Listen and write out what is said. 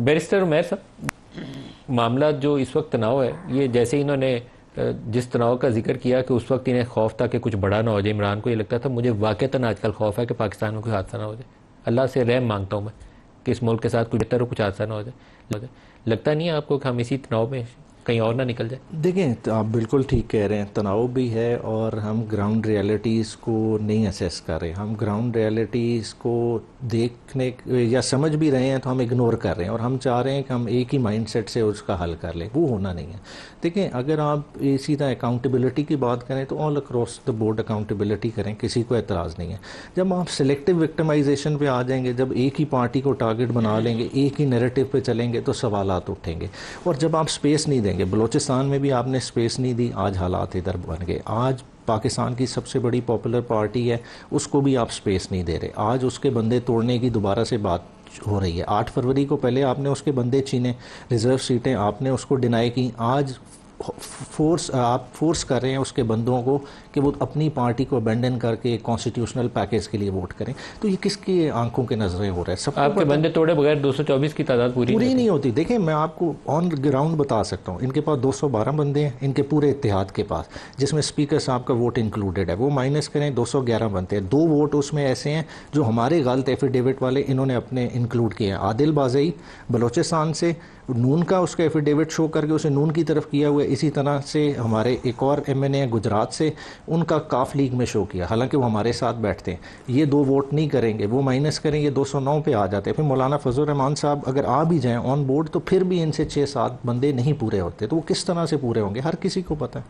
Barrister Umair साहब, मामला जो इस वक्त तनाव है, ये जैसे इन्होंने जिस तनाव का जिक्र किया कि उस वक्त इन्हें खौफ था कि कुछ बड़ा ना हो जाए इमरान को, ये लगता था मुझे वाकईतन आजकल खौफ है कि पाकिस्तान में कोई हादसा ना हो जाए। अल्लाह से रहम मांगता हूँ मैं कि इस मुल्क के साथ कुछ बेहतर हो, कुछ हादसा ना हो जाए। लगता नहीं है आपको कि हम इसी तनाव में कहीं और ना निकल जाए? देखें, तो आप बिल्कुल ठीक कह रहे हैं, तनाव भी है और हम ग्राउंड रियलिटीज़ को नहीं असेस कर रहे। हम ग्राउंड रियलिटीज़ को देखने या समझ भी रहे हैं तो हम इग्नोर कर रहे हैं, और हम चाह रहे हैं कि हम एक ही माइंडसेट से उसका हल कर लें। वो होना नहीं है। देखें, अगर आप इसी तरह अकाउंटेबिलिटी की बात करें तो all across the board accountability करें, किसी को एतराज़ नहीं है। जब आप सिलेक्टिव विक्टिमाइजेशन पे आ जाएंगे, जब एक ही पार्टी को टारगेट बना लेंगे, एक ही नैरेटिव पे चलेंगे, तो सवालात उठेंगे। और जब आप स्पेस नहीं देंगे, बलूचिस्तान में भी आपने स्पेस नहीं दी, आज हालात इधर बन गए। आज पाकिस्तान की सबसे बड़ी पॉपुलर पार्टी है, उसको भी आप स्पेस नहीं दे रहे। आज उसके बंदे तोड़ने की दोबारा से बात हो रही है। 8 फरवरी को पहले आपने उसके बंदे छीने, रिजर्व सीटें आपने उसको डिनाई की। आज आप फोर्स कर रहे हैं उसके बंदों को कि वो अपनी पार्टी को अबेंडन करके कॉन्स्टिट्यूशनल पैकेज के लिए वोट करें। तो ये किसकी आंखों के नजरे हो रहा है? सब आपके बंदे तोड़े बगैर 224 की तादाद पूरी नहीं होती। देखिए, मैं आपको ऑन ग्राउंड बता सकता हूँ, इनके पास 212 बंदे हैं, इनके पूरे इत्तेहाद के पास, जिसमें स्पीकर साहब का वोट इंक्लूडेड है। वो माइनस करें, 211 बनते हैं। 2 वोट उसमें ऐसे हैं जो हमारे गलत एफिडेविट वाले इन्होंने अपने इंक्लूड किए हैं। आदिल बाजई बलोचिस्तान से, नून का उसका एफिडेविट शो करके उसे नून की तरफ किया हुआ है। इसी तरह से हमारे एक और MNA गुजरात से, उनका काफ लीग में शो किया, हालांकि वो हमारे साथ बैठते हैं। ये 2 वोट नहीं करेंगे, वो माइनस करेंगे, 209 पे आ जाते हैं। फिर मौलाना फजल रहमान साहब अगर आ भी जाएं ऑन बोर्ड, तो फिर भी इनसे 6-7 बंदे नहीं पूरे होते। तो वो किस तरह से पूरे होंगे, हर किसी को पता है।